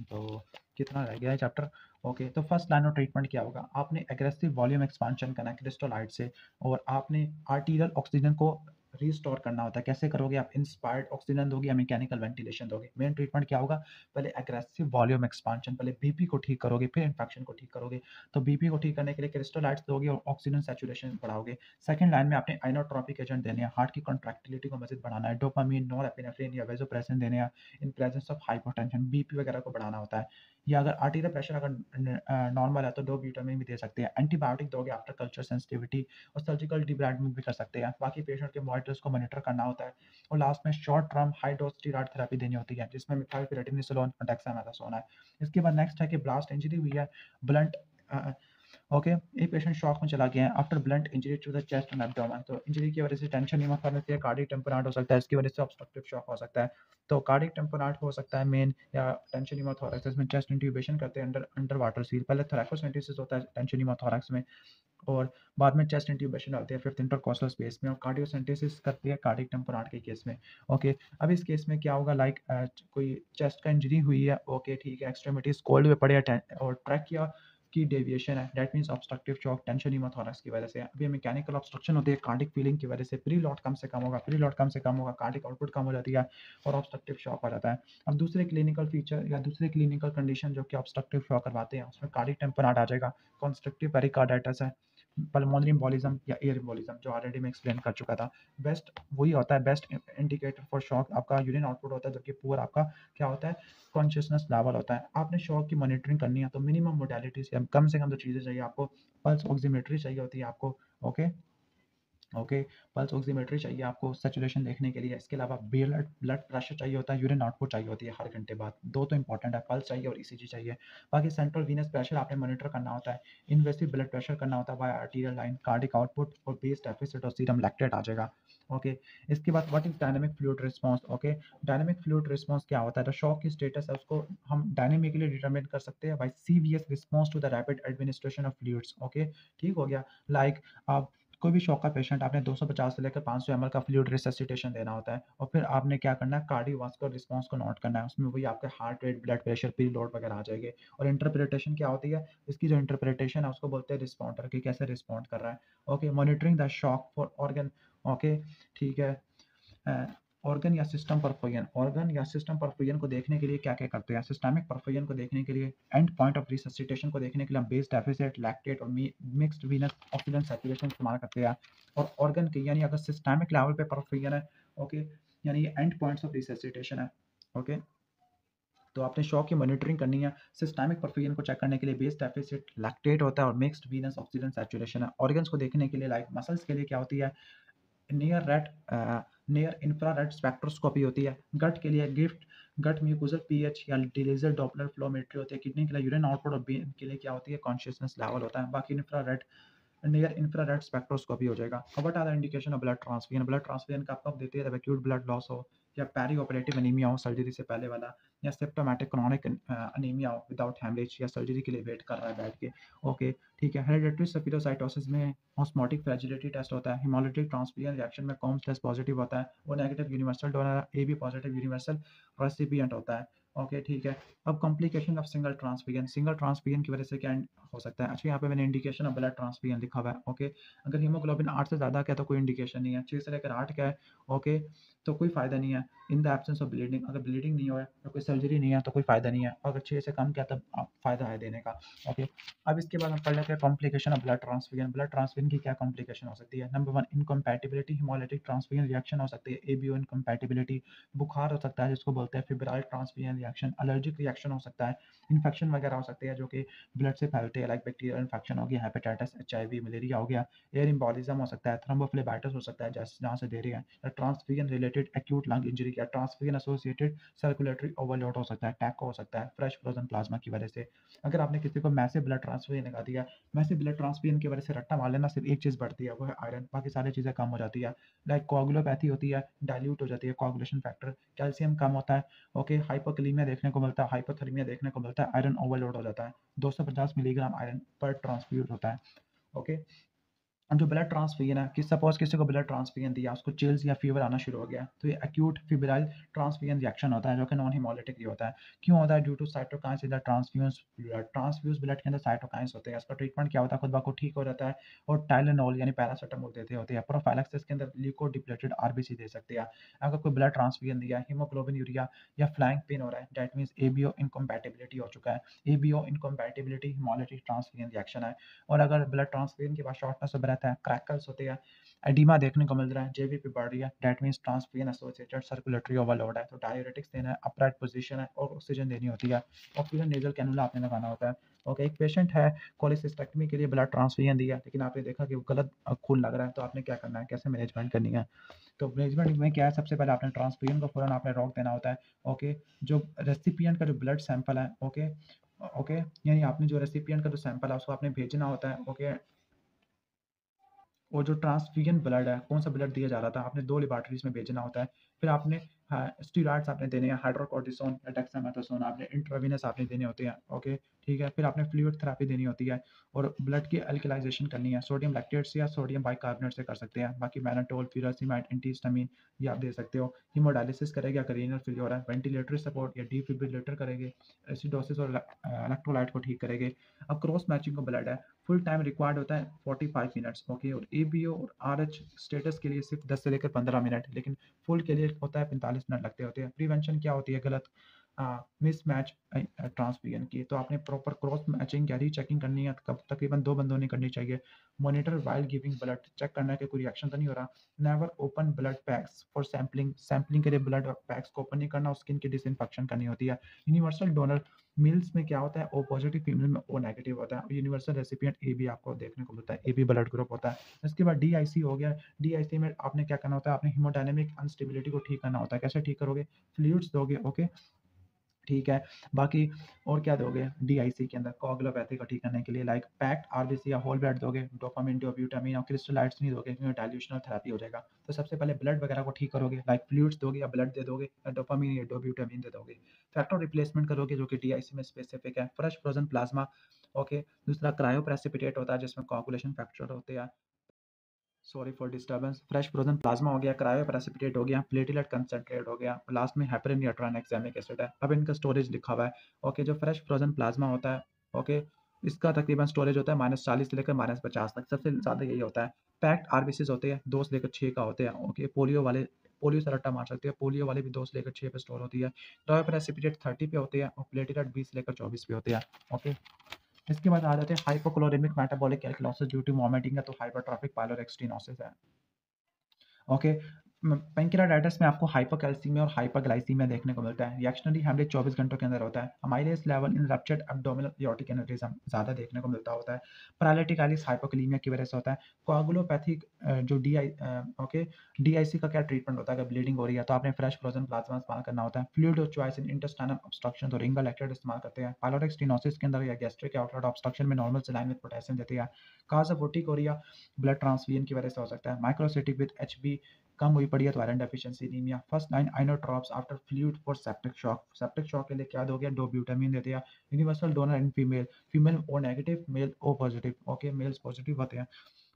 तो कितना रह गया है चैप्टर? ओके, तो फर्स्ट लाइन ऑफ ट्रीटमेंट क्या होगा? आपने एग्रेसिव वॉल्यूम एक्सपांशन करना है क्रिस्टोलाइट से और आपने आर्टीरियल ऑक्सीजन को रिस्टोर करना होता है। कैसे करोगे आप? इंस्पायर्ड ऑक्सीजन दोगे या मैकेनिकल वेंटिलेशन दोगे? मेन ट्रीटमेंट क्या होगा? पहले एग्रेसिव वॉल्यूम एक्सपांशन, पहले बीपी को ठीक करोगे, फिर इन्फेक्शन को ठीक करोगे। तो बीपी को ठीक करने के लिए क्रिस्टोलाइट्स दोगे और ऑक्सीजन सैचुरेशन बढ़ाओगे। सेकंड लाइन में आपने आइनोट्रोपिक एजेंट देने हैं, हार्ट की कॉन्ट्रैक्टिलिटी को मजीद बढ़ाना है, डोपामाइन, नॉरएपिनेफ्रिन या वेसोप्रेसिन देने हैं in presence of hypotension, BP वगैरह को बढ़ाना होता है। या अगर आर्टीरियल प्रेशर अगर नॉर्मल है तो डोबुटामाइन भी दे सकते हैं। एंटीबायोटिक दोगे आफ्टर कल्चर सेंसिटिविटी और सर्जिकल डिब्राइडमेंट भी कर सकते हैं। बाकी पेशेंट के वाइटल्स को मॉनिटर करना होता है और लास्ट में short term high dose steroid therapy देनी होती है जिसमें मिथाइलपिरेटिनिसोलोन और डेक्सामेथासोन है। इसके बाद नेक्स्ट है कि ब्लास्ट इंजरी हुई है, ब्लंट ओके, एक पेशेंट शॉक में चला गया है after blunt injury to the chest and abdomen. तो इंजरी की वजह से टेंशन न्यूमोथोरैक्स या कार्डियक टेम्पोराट हो सकता है, इसकी वजह से ऑब्स्ट्रक्टिव शॉक हो सकता है। तो कार्डियक टेम्पोराट हो सकता है मेन, या टेंशन न्यूमोथोरैक्स में चेस्ट इंट्यूबेशन करते हैं अंडर अंडर वाटर सील। पहले थोरैकोसेंटेसिस होता है टेंशन न्यूमोथोरैक्स में और बाद में चेस्ट इंट्यूबेशन होती है फिफ्थ इंटरकोस्टल स्पेस में और कार्डियोसेंटेसिस करती है कार्डियक टेम्पोराट के केस में। ओके, अब इस केस में क्या होगा? लाइक कोई चेस्ट का इंजरी हुई है, ओके ठीक है, एक्सट्रीमिटीज कोल्ड में पड़े हैं और ट्रैकिया की डेविएशन है, that means obstructive shock tension pneumothorax की वजह से। अभी मैकेनिकल ऑब्स्ट्रक्शन होती है कार्डिक फीलिंग की वजह से, प्री लॉट कम से कम होगा, प्री लॉट कम से कम होगा, कार्डिक आउटपुट कम हो जाती है और ऑब्स्ट्रक्टिव शॉक आ जाता है। अब दूसरे क्लिनिकल फीचर या दूसरे क्लिनिकल कंडीशन जो कि ऑब्स्ट्रक्टिव शॉक करवाते हैं उसमें कार्डिक टेम्पोराट आ जाएगा, कंस्ट्रक्टिव पेरिकार्डाइटिस है, पल्मोनरी एम्बोलिज्म या एयर एम्बोलिज्म जो ऑलरेडी मैं एक्सप्लेन कर चुका था। बेस्ट वही होता है, बेस्ट इंडिकेटर फॉर शॉक आपका यूरिन आउटपुट होता है, जबकि पुअर आपका क्या होता है? कॉन्शियसनेस लेवल होता है। आपने शॉक की मॉनिटरिंग करनी है तो मिनिमम मोडालिटीज या कम से कम जो चीज़ें चाहिए आपको, पल्स ऑक्सीमेट्री चाहिए होती है आपको। ओके, ओके, पल्स ऑक्सीमेट्री चाहिए आपको सैचुरेशन देखने के लिए। इसके अलावा ब्लड ब्लड प्रेशर चाहिए होता है, यूरिन आउटपुट चाहिए होती है हर घंटे बाद। दो तो इंपॉर्टेंट है, पल्स चाहिए और ईसीजी चाहिए। बाकी सेंट्रल वीनस प्रेशर आपने मॉनिटर करना होता है, इन्वेसिव ब्लड प्रेशर करना होता है via arterial line, cardiac output और बेस डेफिसिट और सीरम लैक्टेट आ जाएगा। ओके, इसके बाद what is dynamic fluid response? Okay, dynamic fluid response क्या होता है? तो शॉक की स्टेटस है उसको हम डायनेमिकली डिटरमिन कर सकते हैं by CVS response to the rapid administration of fluids. Okay, ठीक हो गया। लाइक आप कोई भी शॉक का पेशेंट, आपने 250 से लेकर 500 ml का फ्लूइड रिससिटेशन देना होता है और फिर आपने क्या करना है? कार्डियोवास्कुलर रिस्पांस को नोट करना है, उसमें वही आपके heart rate, blood pressure, period वगैरह आ जाएंगे। और इंटरप्रिटेशन क्या होती है? इसकी जो इंटरप्रिटेशन है उसको बोलते हैं रिस्पॉन्डर, कि कैसे रिस्पॉन्ड कर रहा है। Okay, monitoring the shock for organ. Okay, ठीक है। ऑर्गन या सिस्टम परफुजन, ऑर्गन या सिस्टम परफुजन को देखने के लिए क्या क्या करते हैं? सिस्टमिक परफुजन को देखने के लिए, एंड पॉइंट ऑफ रिससिटेशन को देखने के लिए हम बेस डेफिसिट, लैक्टेट और मिक्स्ड वीनस ऑक्सीजन सैचुरेशन इस्तेमाल करते हैं। और ऑर्गन के यानी अगर सिस्टमिक लेवल पे परफुजन है, ओके, यानी ये एंड पॉइंट्स ऑफ रिससिटेशन है। ओके, तो आपने शॉक की मॉनिटरिंग करनी है। सिस्टमिक परफुजन को चेक करने के लिए बेस डेफिसिट, लैक्टेट होता है और मिक्स्ड वीनस ऑक्सीजन सैचुरेशन है। ऑर्गन्स को देखने के लिए लाइक मसल्स के लिए क्या होती है? Near red near infrared spectroscopy होती है। गट के लिए गट म्यूकोजल पीएच या डिलीजल डॉपलर फ्लोमेट्री होती है। किडनी के लिए यूरिन आउटपुट और ब्रेन के लिए क्या होती है? कॉन्शियसनेस लेवल होता है। बाकी इंफ्रारेड नियर इंफ्रारेड स्पेक्ट्रोस्कोपी हो जाएगा। अब what are the indication of blood transfusion? Blood transfusion का कब देते हैं? जब एक्यूट ब्लड लॉस हो या पेरी ऑपरेटिव अनीमिया हो, सर्जरी से पहले वाला, या सिम्प्टोमेटिक क्रोनिक अनीमिया हो विदाउट हेमरेज या सर्जरी के लिए वेट कर रहा है बैठ के। ओके, ठीक है। हेरिडिटरी सफिलोसाइटोसिस में ऑस्मोटिक फ्रेजिलिटी टेस्ट होता है। हेमोलिटिक ट्रांसफ्यूजन रिएक्शन में कॉम्स टेस्ट पॉजिटिव होता है, वो negative universal donor, A B positive universal recipient होता है। ओके, ठीक है। अब कॉम्प्लिकेशन ऑफ सिंगल ट्रांसफ्यूजन की वजह से क्या हो सकता है? अच्छा, यहाँ पे मैंने इंडिकेशन ऑफ ब्लड ट्रांसफ्यूजन लिखा हुआ है, ओके। अगर हीमोग्लोबिन 8 से ज़्यादा का है तो कोई इंडिकेशन नहीं है, 6 से लेकर 8 का है, ओके, तो कोई फ़ायदा नहीं है। In the absence of bleeding, अगर ब्लीडिंग नहीं हो है तो कोई सर्जरी नहीं है तो कोई फ़ायदा नहीं है, अगर 6 से कम का है तब फ़ायदा है देने का, ओके। अब इसके बाद हम पढ़ लेते हैं complication of blood transfusion. Blood transfusion की क्या कॉम्प्लिकेशन हो सकती है? Number 1, incompatibility, hemolytic transfusion reaction हो सकती है, एबीओ इनकम्पैटिबिलिटी, बुखार हो सकता है जिसको बोलते हैं febrile transfusion reaction, allergic reaction हो सकता है, इन्फेक्शन वगैरह हो सकती है जो कि ब्लड से फैलते हैं, लाइक बैक्टीरियल इन्फेक्शन हो गया, हेपेटाइटिस, एचआईवी, मलेरिया हो गया, एयर एम्बोलिज्म हो सकता है, थ्रोम्बोफ्लेबाइटिस हो सकता है जहाँ से दे रही है, या transfusion related acute lung injury या ट्रांसफ्यूजन एसोसिएटेड सर्कुलेटरी ओवरलोड हो सकता है, टैको हो सकता है फ्रेश फ्रोजन प्लाज्मा की वजह से। अगर आपने किसी को मैसिव ब्लड ट्रांसफ्यूजन लगा दिया, मैसिव ब्लड ट्रांसफ्यूजन की वजह से रट्टा मार लेना, सिर्फ एक चीज़ बढ़ती है, वो है आयरन, बाकी सारी चीज़ें कम हो जाती है, लाइक कोगुलोपैथी होती है, डाइल्यूट हो जाती है कोगुलेशन फैक्टर, कैल्शियम कम होता है, ओके, हाइपोकैलेमिया देखने को मिलता है, हाइपोथर्मिया देखने को मिलता है, आयरन ओवरलोड हो जाता है, 250 मिलीग्राम आयरन पर ट्रांसफ्यूज होता है, ओके। जो ब्लड ट्रांसफ्यूजन है कि सपोज किसी को ब्लड ट्रांसफ्यूजन दिया, उसको चिल्स या फीवर आना शुरू हो गया, तो ये एक्यूट फिब्राइल ट्रांसफ्यूजन रिएक्शन होता है जो कि नॉन हिमोलिटिक ही होता है। क्यों होता है? Due to cytokines in the transfuse blood के अंदर साइटोकाइंस होते हैं। इसका ट्रीटमेंट क्या होता है? खुद ब खुद ठीक हो जाता है और टाइलेनॉल यानी पैरासिटामोल देते होते हैं। प्रोफाइलैक्सिस के अंदर ल्यूकोडिप्लेटेड आरबीसी दे सकते हैं। अगर कोई ब्लड ट्रांसफ्यूजन दिया, हीमोग्लोबिन यूरिया या फ्लैंक पेन हो रहा है, दैट मीन्स एबीओ इनकम्पैटिबिलिटी हो चुका है। ABO incompatibility haemolytic transfusion reaction है। और अगर ब्लड ट्रांसफ्यूजन के बाद शॉर्टनेस ऑफ ब्रेथ है, क्रैकल्स होते हैं, एडिमा देखने को मिल रहा है, जेबीपी बढ़ रही है, that means transfusion associated circulatory overload है, तो डाययूरेटिक्स देना है, अपराइट पोजीशन है और ऑक्सीजन देनी होती है, ऑक्सीजन नेजल कैनुला आपने लगाना होता है, ओके। एक पेशेंट है, कोलिसिस्टेक्टमी के लिए ब्लड ट्रांसफ्यूजन दिया, लेकिन आपने देखा कि वो गलत खून लग रहा है, तो आपने क्या करना है, कैसे मैनेजमेंट करनी है? तो मैनेजमेंट में क्या है? सबसे पहले आपने ट्रांसफ्यूजन को फौरन आपने रोक देना होता है, ओके। जो रेसिपिएंट का जो ब्लड सैंपल है, ओके, ओके, यानी आपने जो रेसिपिएंट का जो सैंपल है उसको आपने भेजना होता है, ओके। और जो ट्रांसफ्यूजन ब्लड है, कौन सा ब्लड दिया जा रहा था, आपने 2 लैबोरेटरीज में भेजना होता है। फिर आपने स्टेरॉइड्स आपने देने हैं, हाइड्रोकोर्टिसोन या डेक्सामेथासोन आपने इंट्रावेनस आपने देने होते हैं, ओके, ठीक है। फिर आपने फ्लूइड थेरेपी देनी होती है और ब्लड की अल्कलाइजेशन करनी है, सोडियम लैक्टेट से या सोडियम बाइकार्बोनेट से कर सकते हैं। बाकी मैनाटोल, फ्यूरासिमाइड, एंटीहिस्टामिन ये आप दे सकते हो। हीमोडायलिसिस करेंगे अगर रीनल फेलियर हो रहा है, वेंटिलेटरी सपोर्ट या डिफिब्रिलेटर करेंगे, एसिडोसिस और इलेक्ट्रोलाइट को ठीक करेंगे। अब क्रॉस मैचिंग का ब्लड है, फुल टाइम रिक्वायर्ड होता है 45 मिनट्स, ओके। और एबीओ और आरएच स्टेटस के लिए सिर्फ 10 से लेकर 15 मिनट, लेकिन फुल के लिए होता है 45 मिनट लगते होते हैं। प्रिवेंशन क्या होती है? गलत मिसमैच ट्रांसफ्यूजन की, तो आपने प्रॉपर क्रॉस मैचिंग या रीचेकिंग करनी है, कब तकरीबन 2 बंदों ने करनी चाहिए। Monitor while giving blood, check करना है कि कोई रिएक्शन तो नहीं हो रहा। Never open blood packs for sampling, sampling के लिए ब्लड पैक्स को ओपन नहीं करना और स्किन की डिसइंफेक्शन करनी होती है। यूनिवर्सल डोनर, मेल्स में क्या होता है? ओ पॉजिटिव, फीमेल में ओ नेगेटिव होता है। यूनिवर्सल रेसिपिएंट ए बी आपको देखने को मिलता है, ए बी ब्लड ग्रुप होता है। इसके बाद डीआईसी हो गया, डीआईसी में आपने क्या करना होता है? आपने हीमोडायनेमिक अनस्टेबिलिटी को ठीक करना होता है। कैसे ठीक करोगे? फ्लूइड्स दोगे, ओके, ठीक है। बाकी और क्या दोगे डीआईसी के अंदर कोगुलोपैथी को ठीक करने के लिए? लाइक पैक्ड आरबीसी या होल ब्लड दोगे, डोपामिन, डोब्यूटामिन और क्रिस्टलाइट्स नहीं दोगे क्योंकि डाइल्यूशनल थेरेपी हो जाएगा। तो सबसे पहले ब्लड वगैरह को ठीक करोगे, लाइक फ्लूइड्स दोगे या ब्लड दे दोगे या डोपामिन या डोब्यूटामिन दे दोगे। फैक्टर रिप्लेसमेंट करोगे जो कि डीआईसी में स्पेसिफिक है, फ्रेश फ्रोजन प्लाज्मा, ओके। दूसरा क्रायो प्रेसिपिटेट होता है जिसमें कोगुलेशन फैक्टर होते हैं, sorry for disturbance. Fresh frozen plasma हो गया, क्रायो प्रेसिपिटेट हो गया, प्लेटलेट कंसंट्रेट हो गया, लास्ट में हेपरिन या ट्रांएक्सामिक एसिड है। अब इनका स्टोरेज लिखा हुआ है, ओके। जो फ्रेश फ्रोजन प्लाज्मा होता है, ओके, इसका तकरीबन स्टोरेज होता है -40 से लेकर -50 तक, सबसे ज़्यादा यही होता है। पैक्ड आरबीसीज होते हैं 2 से लेकर 6 का होते हैं, ओके। पोलियो से रट्टा मार सकते हैं, पोलियो वाले भी 2 से लेकर 6 पे स्टोर होती है। क्रायो प्रेसिपिटेट 30 पे होते हैं और प्लेटलेट 20 से लेकर 24 पे होते हैं, ओके। इसके बाद आ जाते हैं hypochloraemic metabolic alkalosis due to vomiting है, तो हाइपरट्रॉफिक पाइलोरेक्टिनोसिस है, ओके। पैंक्रियाटाइटिस में आपको हाइपरकैल्सीमिया और हाइपरग्लाइसीमिया देखने को मिलता है। रिएक्शनरी हेमरेज 24 घंटों के अंदर होता है। Amylase level in ruptured abdominal aortic aneurysm ज़्यादा देखने को मिलता होता है। पैरालिटिक हाइपोकैलेमिया की वजह से होता है। कोआगुलोपैथिक जो ओके, डीआईसी का क्या ट्रीटमेंट होता है? अगर ब्लीडिंग हो रही है तो आपने फ्रेश फ्रोजन प्लाज्मा इस्तेमाल करना होता है। Fluid of choice in intestinal obstruction तो रिंगा लैक्टेट इस्तेमाल करते हैं। पाइलोरिक स्टेनोसिस के अंदर या गैस्ट्रिक आउटलेट ऑब्स्ट्रक्शन में नॉर्मल सलाइन विद पोटेशियम देते हैं। काज ऑफ ओर्टिकोरिया ब्लड ट्रांसफ्यूजन की वजह से हो सकता है। माइक्रोसिटिक विद एचबी कम हुई पड़ी है तो iron deficiency anaemia. First line inotropes after fluid for septic shock, septic shock के लिए क्या दोगे? डोब्यूटामिन देते हैं। Universal donor in female, female O negative, male O positive, okay, males positive होते हैं।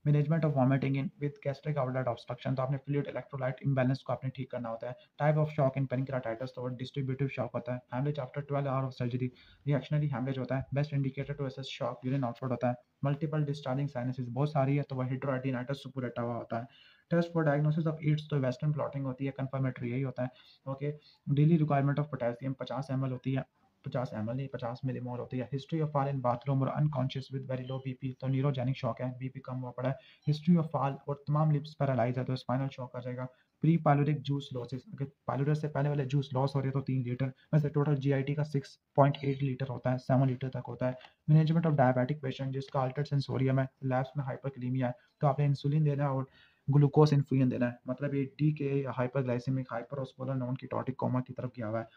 Management of vomiting in with gastric outlet obstruction, तो आपने फ्लूइड इलेक्ट्रोलाइट इम्बैलेंस को आपने ठीक करना होता है। Type of shock in pancreatitis, तो डिस्ट्रीब्यूटिव शॉक होता है। Haemorrhage after 12 hour of surgery, reactionary haemorrhage होता है। Best indicator to assess shock, urine output होता है। मल्टीपल डिस्चार्जिंग साइनसेस बहुत सारी है तो वह हिड्रोएडिनाइटिस सुपुलेटा हुआ होता है। टेस्ट फॉर डायग्नोसिस ऑफ ईड्स, तो वेस्टर्न ब्लॉटिंग होती है, कंफर्मेटरी यही होता है। Okay, daily requirement of potassium 50 ml होती है, 50 ml नहीं 50 मिलीमोल होती है। History of fall in bathroom और unconscious with very low BP, तो न्यूरोजेनिक शॉक है, बीपी कम हुआ पड़ा है। हिस्ट्री ऑफ फॉल और तमाम लिप्स पैरालाइज है तो स्पाइनल शॉक आ जाएगा। प्री पायलोरिक जूस लॉसेस, अगर पायलोरस से पहले वाले जूस लॉस हो रहे हैं तो 3 लीटर, वैसे टोटल जीआईटी का 6.8 लीटर होता है, 7 लीटर तक होता है। मैनेजमेंट ऑफ डायबिटिक पेशेंट जिसका अल्टर्ड सेंसोरियम है, लैब्स में हाइपरकलीमिया है, तो आपने इंसुलिन देना है और ग्लूकोज इन्फ्यूजन देना है, मतलब ये डी के या हाइपरग्लाइसेमिक हाइपरओस्मोलर नॉन कीटोटिक कोमा की तरफ गया हुआ है।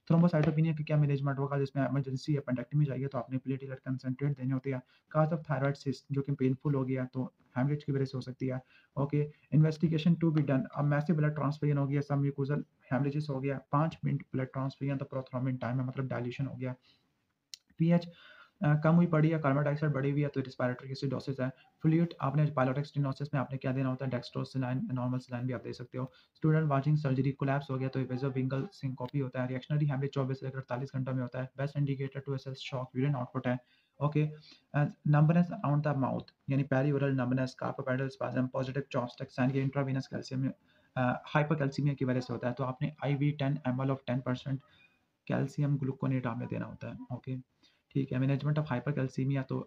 थ्रोम्बोसाइटोपेनिया का क्या मैनेजमेंट होगा, जिसमें इमरजेंसी एपेंडेक्टमी चाहिए तो आपने प्लेटलेट कंसंट्रेट देने होते हैं। काज ऑफ थायराइड सिस्ट जो कि पेनफुल हो गया तो हेमरेज की वजह से हो सकती है। Okay, investigation to be done, अब मैसिव ब्लड ट्रांसफ्यूजन हो गया, सब म्यूकोजल हेमरेजेस हो गया, 5 मिनट ब्लड ट्रांसफ्यूजन तो प्रोथ्रोम्बिन टाइम है, मतलब डायल्यूशन हो गया। पीएच कम हुई पड़ी है, कार्बन डाइऑक्साइड बढ़ी हुई है तो रिस्पायरेटरी एसिडोसिस है। फ्लूइड आपने पायलोटिक स्टेनोसिस में आपने क्या देना होता है, डेक्स्ट्रोसलाइन नॉर्मल सलाइन भी आप दे सकते हो। स्टूडेंट वाचिंग सर्जरी कोलैप्स हो गया तो वेसोविंगल सिंकोपी होता है। रिएक्शनरी हेमरेज 24 से लेकर 48 घंटों में होता है। Best indicator to assess shock urine output है। Okay, numbness around the mouth यानी perioral numbness, carpopedal spasm, positive Chvostek sign, ये इंट्रावेनस कैल्शियम हाइपरकैल्सीमिया की वजह से होता है तो आपने IV 10 ml of 10% calcium gluconate आपने देना होता है। ओके, ठीक है। मैनेजमेंट ऑफ हाइपरकैल्सीमिया, तो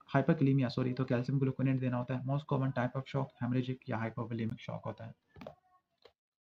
हाइपरकैलीमिया सॉरी, तो कैल्शियम ग्लूकोनेट देना होता है। Most common type of shock haemorrhagic या हाइपोवोलेमिक शॉक होता है।